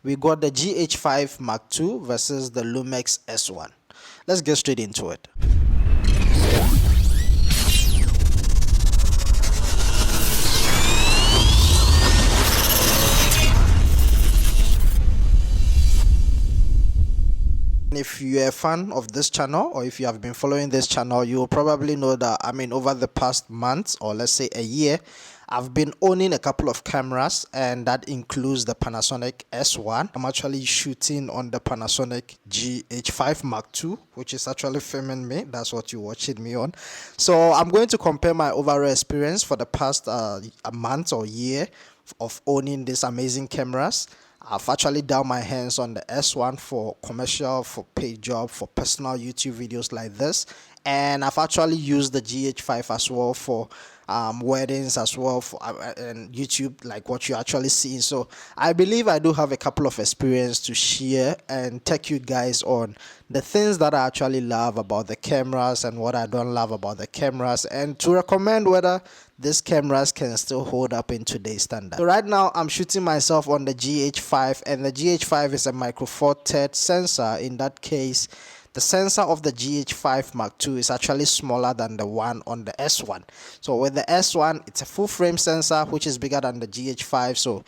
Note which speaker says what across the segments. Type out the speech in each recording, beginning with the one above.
Speaker 1: we got the GH5 Mark II versus the Lumix S1. Let's get straight into it. If you're a fan of this channel, or if you have been following this channel, you will probably know that over the past months, or let's say a year, I've been owning a couple of cameras, and that includes the Panasonic S1. I'm actually shooting on the Panasonic GH5 Mark II, which is actually filming me. That's what you're watching me on. So I'm going to compare my overall experience for the past a month or year of owning these amazing cameras. I've actually done my hands on the S1 for commercial, for paid job, for personal YouTube videos like this, and I've actually used the GH5 as well for weddings as well, for and YouTube, like what you're actually seeing. So I believe I do have a couple of experience to share and take you guys on the things that I actually love about the cameras and what I don't love about the cameras, and to recommend whether these cameras can still hold up in today's standard. So right now I'm shooting myself on the GH5, and the GH5 is a micro four third sensor. In that case, the sensor of the GH5 Mark II is actually smaller than the one on the S1. So with the S1, it's a full frame sensor which is bigger than the GH5. So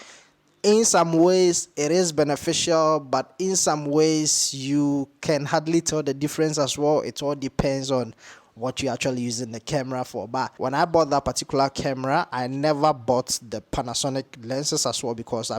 Speaker 1: in some ways it is beneficial, but in some ways you can hardly tell the difference as well. It all depends on what you're actually using the camera for. But when I bought that particular camera, I never bought the Panasonic lenses as well, because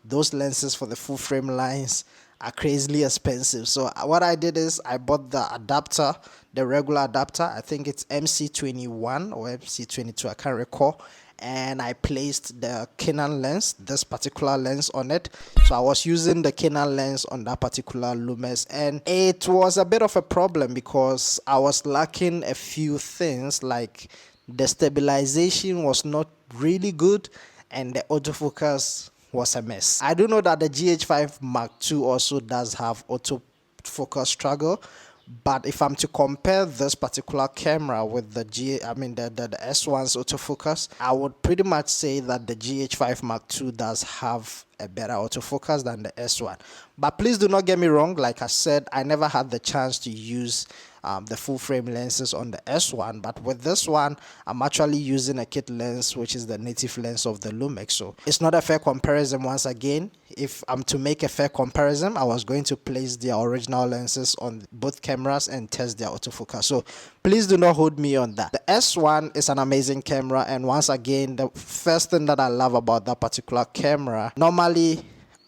Speaker 1: those lenses for the full frame lines are crazily expensive. So what I did is I bought the adapter, the regular adapter. I think it's MC21 or MC22, I can't recall, and I placed the Canon lens, this particular lens, on it. So I was using the Canon lens on that particular Lumix, and it was a bit of a problem because I was lacking a few things, like the stabilization was not really good and the autofocus was a mess. I do know that the GH5 Mark II also does have autofocus struggle, but if I'm to compare this particular camera with the the S1's autofocus, I would pretty much say that the GH5 Mark II does have a better autofocus than the S1. But please do not get me wrong, like I said, I never had the chance to use the full frame lenses on the S1, but with this one I'm actually using a kit lens, which is the native lens of the Lumix. So it's not a fair comparison. Once again, if I'm to make a fair comparison, I was going to place their original lenses on both cameras and test their autofocus. So please do not hold me on that. The S1 is an amazing camera, and once again, the first thing that I love about that particular camera, normally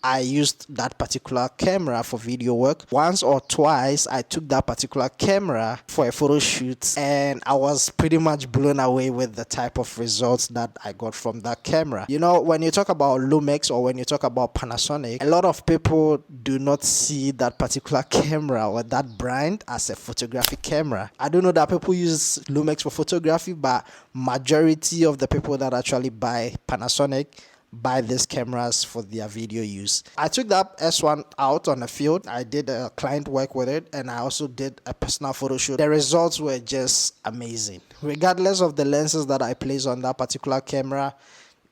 Speaker 1: I used that particular camera for video work. Once or twice I took that particular camera for a photo shoot, and I was pretty much blown away with the type of results that I got from that camera. You know, when you talk about Lumix or when you talk about Panasonic, a lot of people do not see that particular camera or that brand as a photographic camera. I don't know that people use Lumix for photography, but majority of the people that actually buy Panasonic buy these cameras for their video use. I took that S1 out on the field. I did a client work with it, and I also did a personal photo shoot. The results were just amazing. Regardless of the lenses that I placed on that particular camera,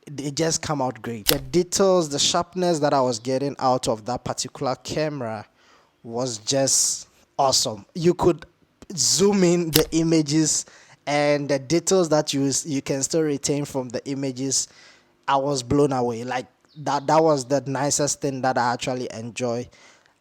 Speaker 1: it just come out great. The details, the sharpness that I was getting out of that particular camera was just awesome. You could zoom in the images, and the details that you can still retain from the images, I was blown away. Like that was the nicest thing that I actually enjoy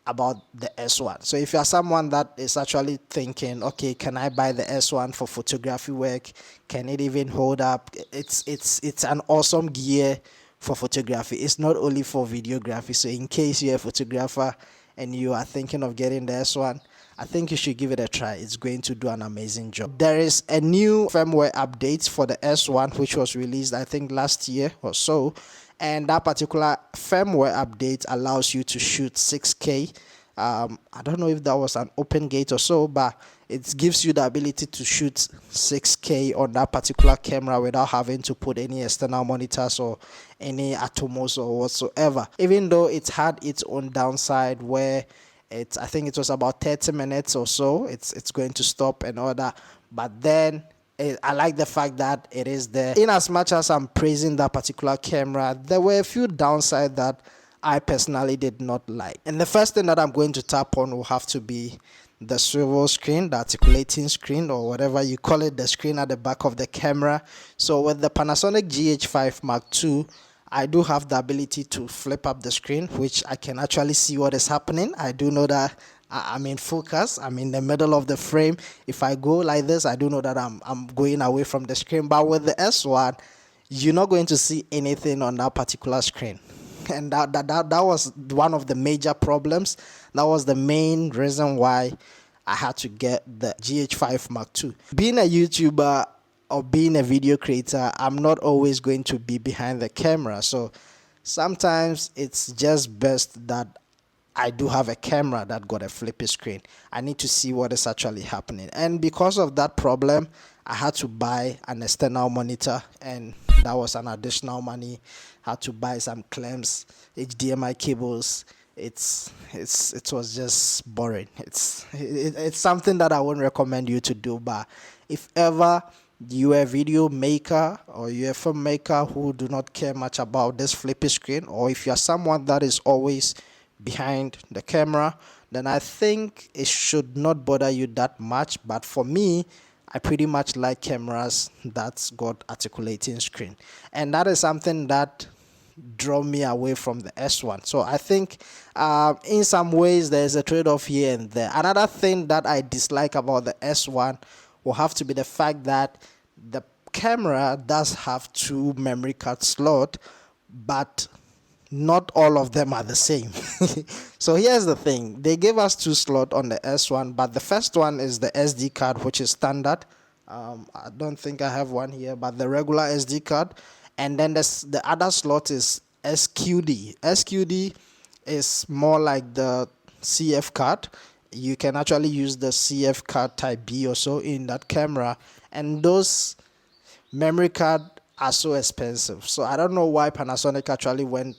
Speaker 1: about the S1. So if you're someone that is actually thinking, okay, can I buy the S1 for photography work? Can it even hold up? It's an awesome gear for photography. It's not only for videography. So in case you're a photographer and you are thinking of getting the S1, I think you should give it a try. It's going to do an amazing job. There is a new firmware update for the S1 which was released, I think, last year or so, and that particular firmware update allows you to shoot 6K. I don't know if that was an open gate or so, but it gives you the ability to shoot 6K on that particular camera without having to put any external monitors or any Atomos or whatsoever. Even though it had its own downside where I think it was about 30 minutes or so, it's going to stop and all that. But then I like the fact that it is there. In as much as I'm praising that particular camera, there were a few downsides that I personally did not like. And the first thing that I'm going to tap on will have to be the swivel screen, the articulating screen, or whatever you call it, the screen at the back of the camera. So with the Panasonic GH5 Mark II, I do have the ability to flip up the screen, which I can actually see what is happening. I do know that I'm in focus, I'm in the middle of the frame. If I go like this, I do know that I'm going away from the screen. But with the S1, you're not going to see anything on that particular screen. And that was one of the major problems. That was the main reason why I had to get the GH5 Mark II. Being a YouTuber or being a video creator, I'm not always going to be behind the camera. So sometimes it's just best that I do have a camera that got a flippy screen. I need to see what is actually happening. And because of that problem, I had to buy an external monitor, and that was an additional money. Had to buy some clamps, HDMI cables. It was just boring. It's something that I wouldn't recommend you to do. But if ever you're a video maker or you're a filmmaker who do not care much about this flippy screen, or if you're someone that is always behind the camera, then I think it should not bother you that much. But for me, I pretty much like cameras that's got articulating screen, and that is something that draw me away from the S1. So I think in some ways there's a trade-off here and there. Another thing that I dislike about the S1 will have to be the fact that the camera does have two memory card slot, but not all of them are the same. So here's the thing, they gave us two slots on the S1, but the first one is the SD card, which is standard. I don't think I have one here, but the regular SD card. And then the other slot is SQD. SQD is more like the CF card. You can actually use the CF card type B or so in that camera, and those memory card are so expensive. So I don't know why Panasonic actually went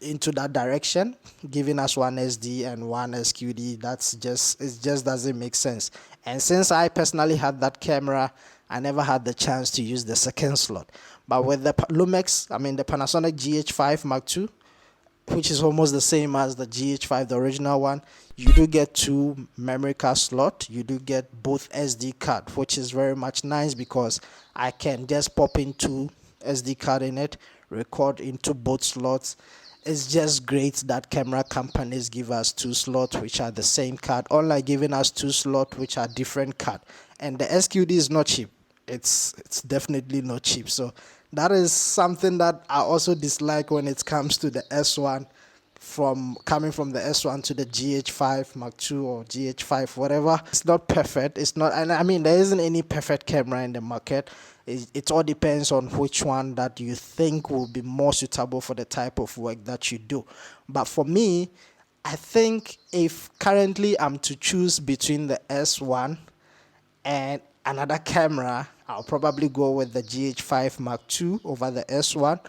Speaker 1: into that direction, giving us one SD and one SQD. It just doesn't make sense. And since I personally had that camera, I never had the chance to use the second slot. But with the Lumix, the Panasonic GH5 Mark II, which is almost the same as the GH5, the original one, you do get two memory card slot. You do get both SD card, which is very much nice because I can just pop into SD card in it, record into both slots. It's just great that camera companies give us two slots which are the same card, unlike giving us two slots which are different card. And the SQD is not cheap. It's definitely not cheap. So that is something that I also dislike when it comes to the S1, coming from the S1 to the GH5 Mark II or GH5, whatever. It's not perfect. It's not, and there isn't any perfect camera in the market. It all depends on which one that you think will be more suitable for the type of work that you do. But for me, I think if currently I'm to choose between the S1 and another camera, I'll probably go with the GH5 Mark II over the S1,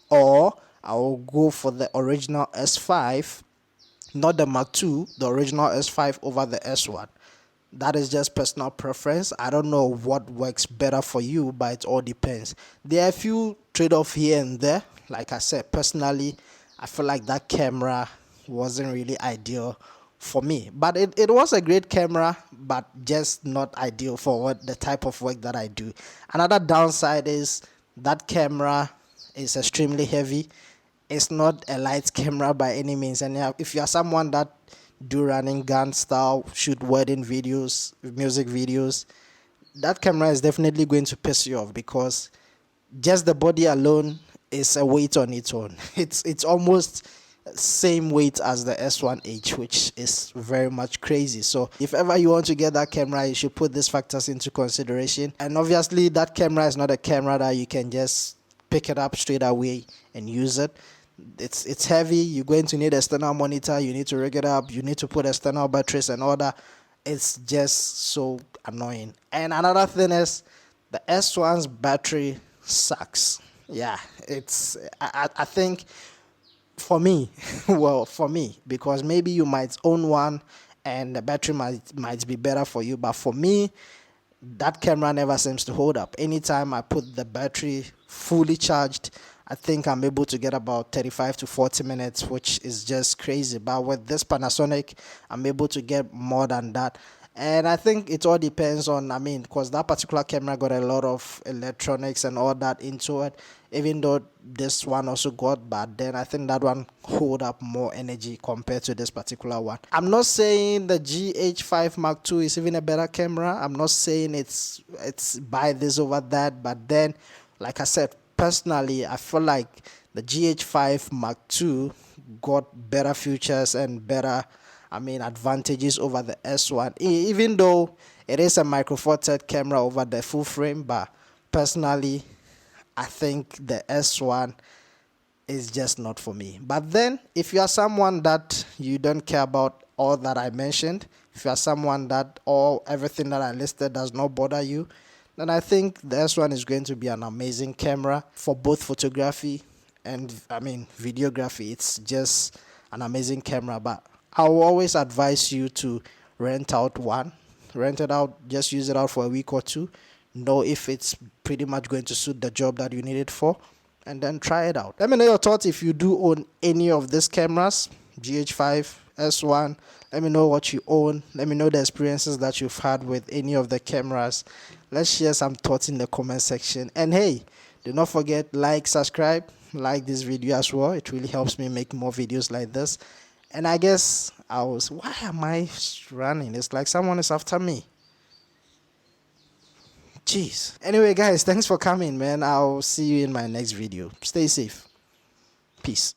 Speaker 1: or I'll go for the original S5, not the Mark II, the original S5 over the S1. That is just personal preference. I don't know what works better for you, but it all depends. There are a few trade-offs here and there. Like I said, personally, I feel like that camera wasn't really ideal for me. But it was a great camera, but just not ideal for the type of work that I do. Another downside is that camera is extremely heavy. It's not a light camera by any means. And if you are someone that do running gun style, shoot wedding videos, music videos, that camera is definitely going to piss you off, because just the body alone is a weight on its own. It's almost same weight as the S1H, which is very much crazy. So if ever you want to get that camera, you should put these factors into consideration. And obviously that camera is not a camera that you can just pick it up straight away and use it. It's heavy. You're going to need external monitor, you need to rig it up, you need to put external batteries and all that. It's just so annoying. And another thing is the S1's battery sucks. Yeah, I think for me, well, for me, because maybe you might own one and the battery might be better for you, but for me, that camera never seems to hold up. Anytime I put the battery fully charged, I think I'm able to get about 35 to 40 minutes, which is just crazy. But with this Panasonic, I'm able to get more than that. And I think it all depends on, I mean, because that particular camera got a lot of electronics and all that into it, even though this one also got, but then I think that one hold up more energy compared to this particular one. I'm not saying the GH5 Mark II is even a better camera. I'm not saying it's buy this over that, but then, like I said, personally, I feel like the GH5 Mark II got better features and better, I mean, advantages over the S1, even though it is a micro four third camera over the full frame. But personally, I think the S1 is just not for me. But then, if you are someone that you don't care about all that I mentioned, if you are someone that everything that I listed does not bother you, then I think the S1 is going to be an amazing camera for both photography and, I mean, videography. It's just an amazing camera. But I will always advise you to rent out one. Rent it out, just use it out for a week or two. Know if it's pretty much going to suit the job that you need it for, and then try it out. Let me know your thoughts if you do own any of these cameras, GH5, S1. Let me know what you own. Let me know the experiences that you've had with any of the cameras. Let's share some thoughts in the comment section. And hey, do not forget, like, subscribe, like this video as well. It really helps me make more videos like this. And I guess why am I running? It's like someone is after me. Jeez. Anyway, guys, thanks for coming, man. I'll see you in my next video. Stay safe. Peace.